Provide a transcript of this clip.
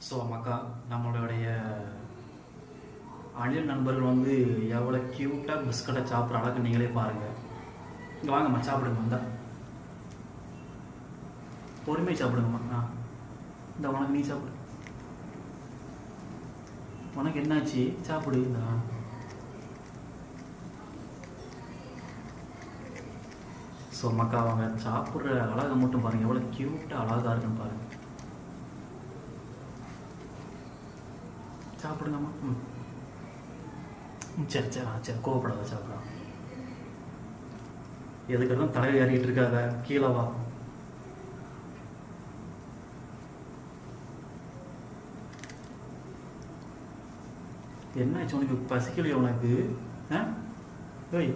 So மக்கா, நம்மளுடைய அணில் நண்பர்கள் வந்து எவ்வளோ க்யூட்டாக பிஸ்கட்டை சாப்பிட்ற அளவுக்கு நீங்களே பாருங்கள். இங்கே வாங்கம்மா, சாப்பிடுங்க. வந்தா பொறுமையாக சாப்பிடுங்கம்மா. இந்த உனக்கு நீ சாப்பிடு. உனக்கு என்னாச்சு? சாப்பிடு. ஸோ மக்கா, அவங்க சாப்பிட்ற அழகை மட்டும் பாருங்கள், எவ்வளோ க்யூட்டாக அழகாக இருக்குன்னு பாருங்கள். சாப்பிடுங்கம்மா. சரி சரி சரி, கோவப்படாத, சாப்பிடலாம். எதுக்கு தலையில் ஏறிட்டு இருக்காத, கீழே வா. என்னாச்சு உனக்கு? பசிக்கலையா உனக்கு? ஏய்,